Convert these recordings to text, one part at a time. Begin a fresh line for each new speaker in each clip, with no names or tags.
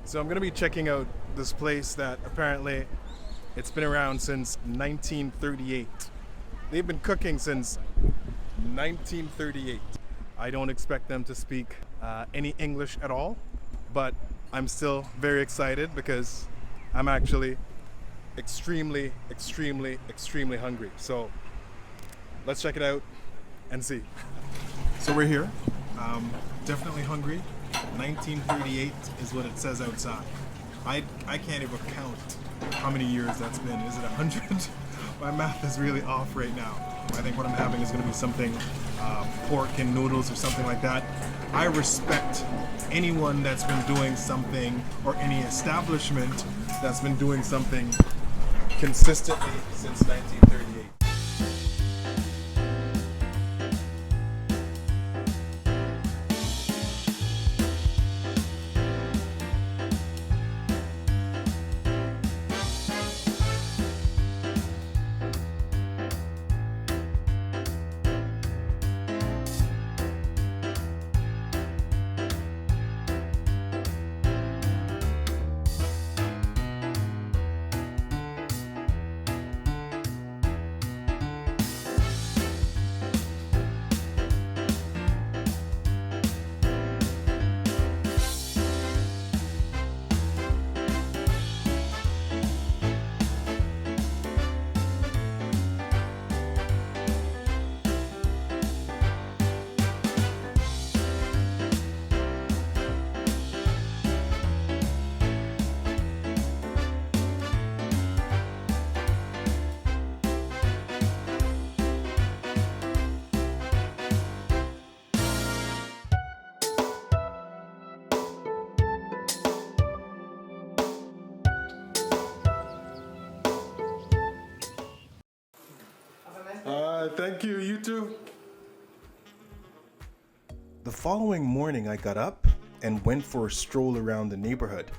So I'm gonna be checking out this place that apparently it's been around since 1938. They've been cooking since 1938. I don't expect them to speak any English at all, but I'm still very excited because I'm actually extremely hungry. So let's check it out and see. So we're here. Definitely hungry. 1938 is what it says outside. I can't even count how many years that's been. Is it 100? My math is really off right now. I think what I'm having is going to be something pork and noodles or something like that. I respect anyone that's been doing something, or any establishment that's been doing something consistently since 1938. Thank you, you too. The following morning I got up and went for a stroll around the neighborhood.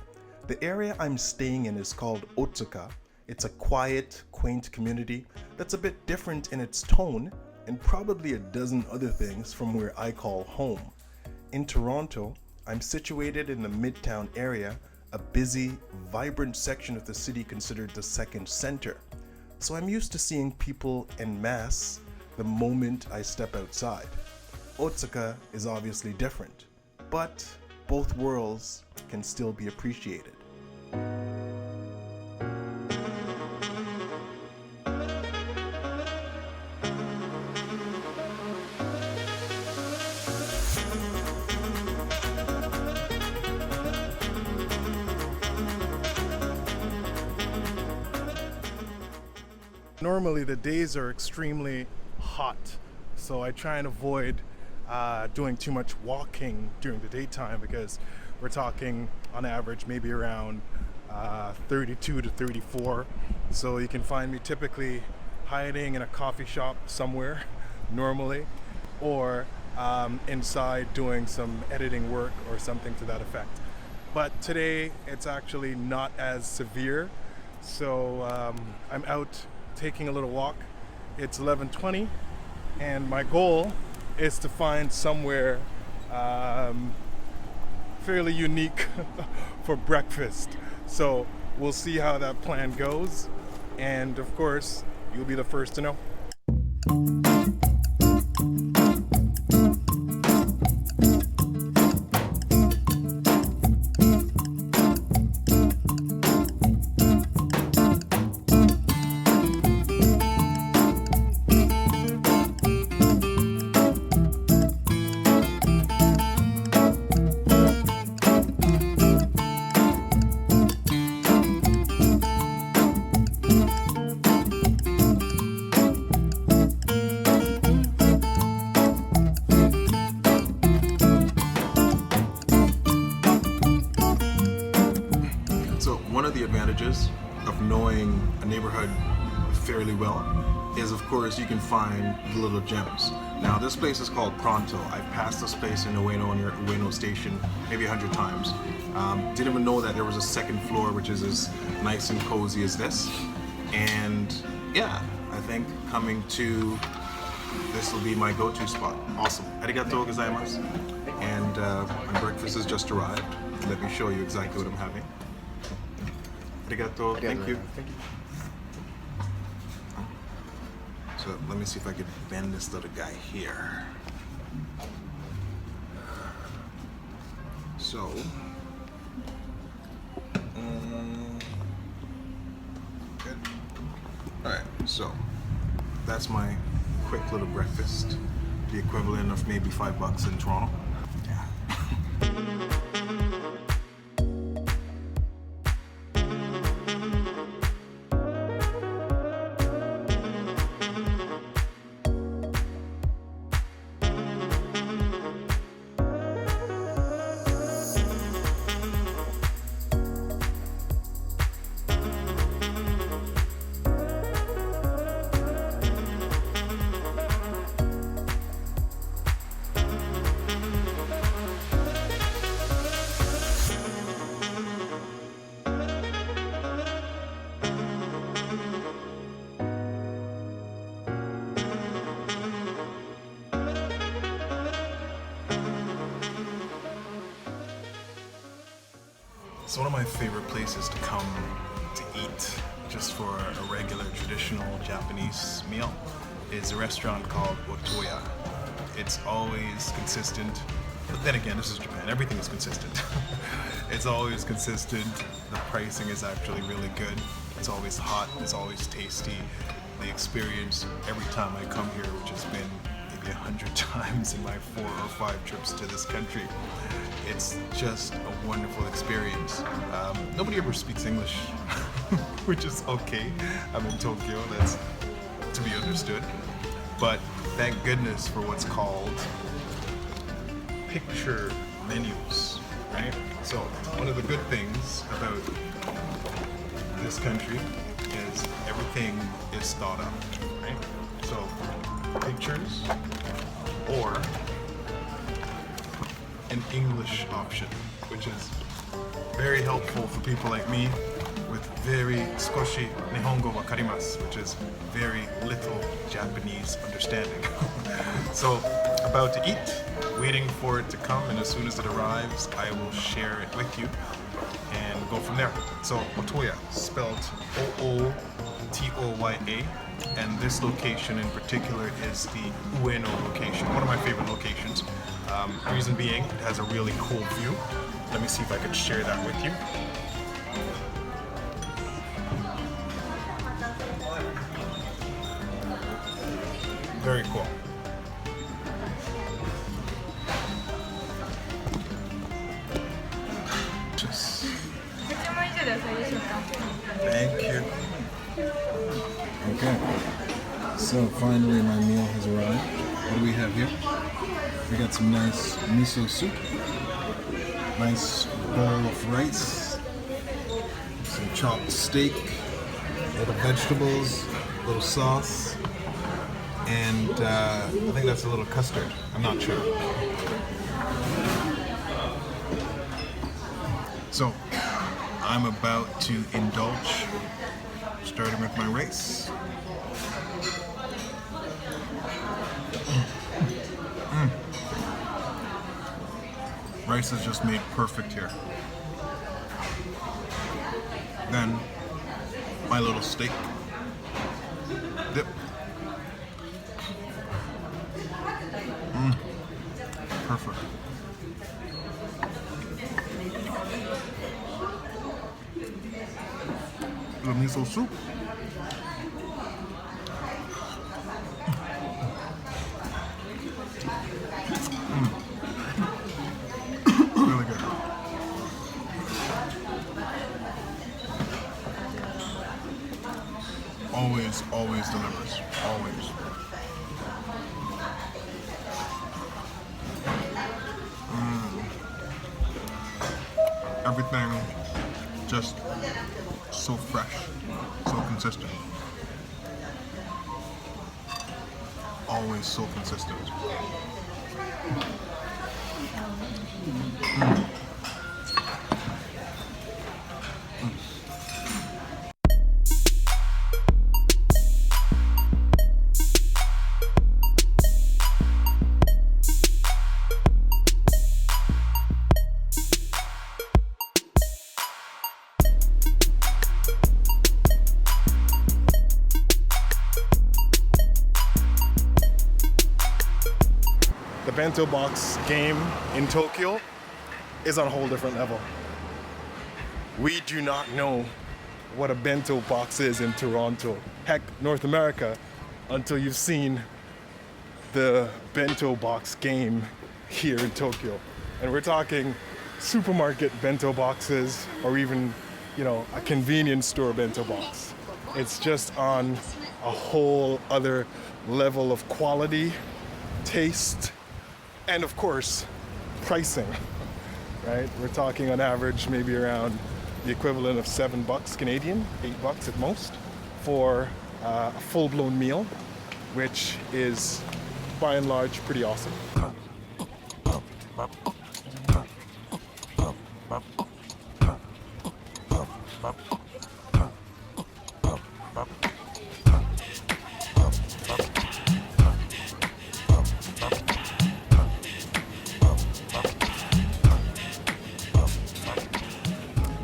The area I'm staying in is called Otsuka. It's a quiet, quaint community that's a bit different in its tone and probably a dozen other things from where I call home. In Toronto, I'm situated in the Midtown area, a busy, vibrant section of the city considered the second center. So I'm used to seeing people en masse the moment I step outside. Otsuka is obviously different, but both worlds can still be appreciated. Normally the days are extremely hot, so I try and avoid doing too much walking during the daytime because we're talking on average maybe around 32 to 34. So you can find me typically hiding in a coffee shop somewhere normally, or inside doing some editing work or something to that effect. But today it's actually not as severe, so I'm out taking a little walk. It's 11:20 and my goal is to find somewhere fairly unique for breakfast. So we'll see how that plan goes, and of course you'll be the first to know. One of the advantages of knowing a neighborhood fairly well is, of course, you can find the little gems. Now, this place is called Pronto. I've passed this place in Ueno, near Ueno Station, maybe 100 times. Didn't even know that there was a second floor, which is as nice and cozy as this. And yeah, I think coming to this will be my go-to spot. Awesome. Arigatou gozaimasu.
and my breakfast has just arrived. Let me show you exactly what I'm having. Arigato. Thank you. So let me see if I can bend this little guy here. So, good. All right, so that's my quick little breakfast, the equivalent of maybe $5 in Toronto. Yeah. It's one of my favorite places to come to eat just for a regular traditional Japanese meal is a restaurant called Otsuka. It's always consistent, but then again, this is Japan, everything is consistent. It's always consistent, the pricing is actually really good, it's always hot, it's always tasty. The experience every time I come here, which has been maybe 100 times in my 4 or 5 trips to this country, it's just a wonderful experience. Nobody ever speaks English, which is okay. I'm in Tokyo, that's to be understood. But thank goodness for what's called picture menus, right? So one of the good things about this country is everything is thought out, right? So pictures or an English option, which is very helpful for people like me with very skoshi nihongo wakarimasu, which is very little Japanese understanding. So about to eat, waiting for it to come, and as soon as it arrives, I will share it with you and go from there. So Otoya, spelled O-O-T-O-Y-A, and this location in particular is the Ueno location, one of my favorite locations. Reason being, it has a really cool view. Let me see if I can share that with you. Very cool. Just thank you.
Okay, so finally my meal has arrived. What do we have here? We got some nice miso soup, nice bowl of rice, some chopped steak, little vegetables, little sauce, and I think that's a little custard. I'm not sure. So I'm about to indulge, starting with my rice. Rice is just made perfect here. Then my little steak dip. Perfect. The miso soup. Really good. Always delivers. Always. Everything just so fresh, so consistent. Always so consistent.
bento box game in Tokyo is on a whole different level. We do not know what a bento box is in Toronto, heck, North America, until you've seen the bento box game here in Tokyo. And we're talking supermarket bento boxes or even, you know, a convenience store bento box. It's just on a whole other level of quality, taste, and of course, pricing, right? We're talking on average maybe around the equivalent of $7 Canadian, $8 at most, for a full-blown meal, which is by and large pretty awesome.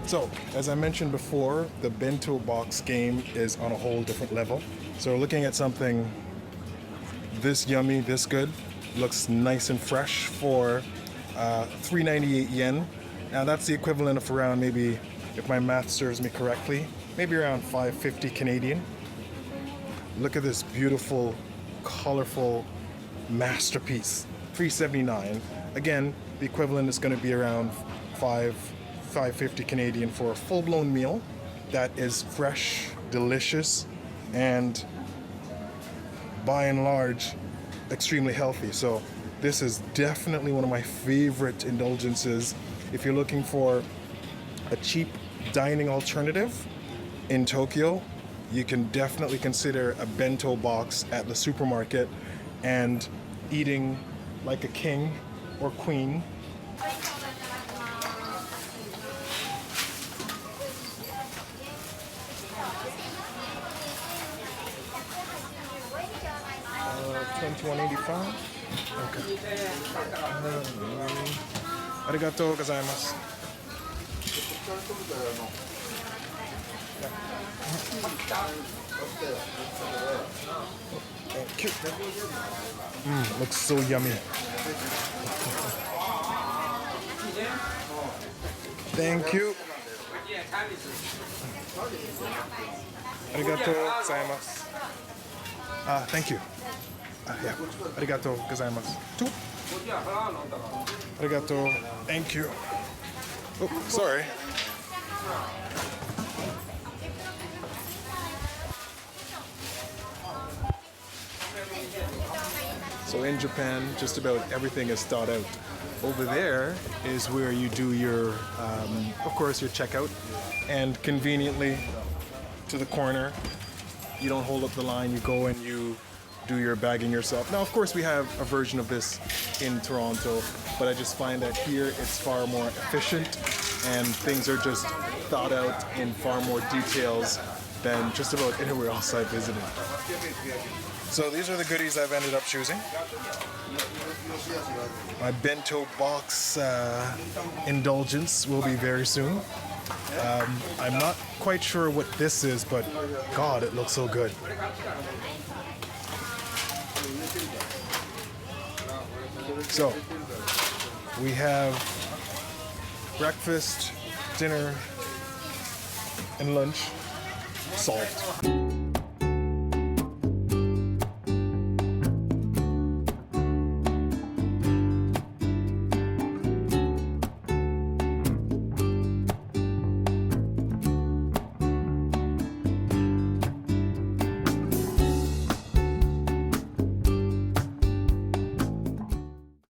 So, as I mentioned before, the bento box game is on a whole different level. So we're looking at something this yummy, this good, looks nice and fresh for 398 yen. Now that's the equivalent of around maybe, if my math serves me correctly, maybe around 550 Canadian. Look at this beautiful, colorful masterpiece, 379. Again, the equivalent is going to be around 550 Canadian for a full-blown meal that is fresh, delicious, and by and large extremely healthy. So this is definitely one of my favorite indulgences. If you're looking for a cheap dining alternative in Tokyo, you can definitely consider a bento box at the supermarket and eating like a king or queen. $21.85. Okay. Arigatou gozaimasu. Thank you. Looks so yummy. Thank you. Arigatou gozaimasu. Thank you. Yeah. Arigatou gozaimasu. Two. Arigatou. Thank you. Oh, sorry. So in Japan, just about everything is thought out. Over there is where you do your, of course, your checkout, and conveniently to the corner, you don't hold up the line, you go and you do your bagging yourself. Now, of course, we have a version of this in Toronto, but I just find that here it's far more efficient and things are just thought out in far more details than just about anywhere else I've visited. So these are the goodies I've ended up choosing. My bento box indulgence will be very soon. I'm not quite sure what this is, but God, it looks so good. So, we have breakfast, dinner, and lunch solved.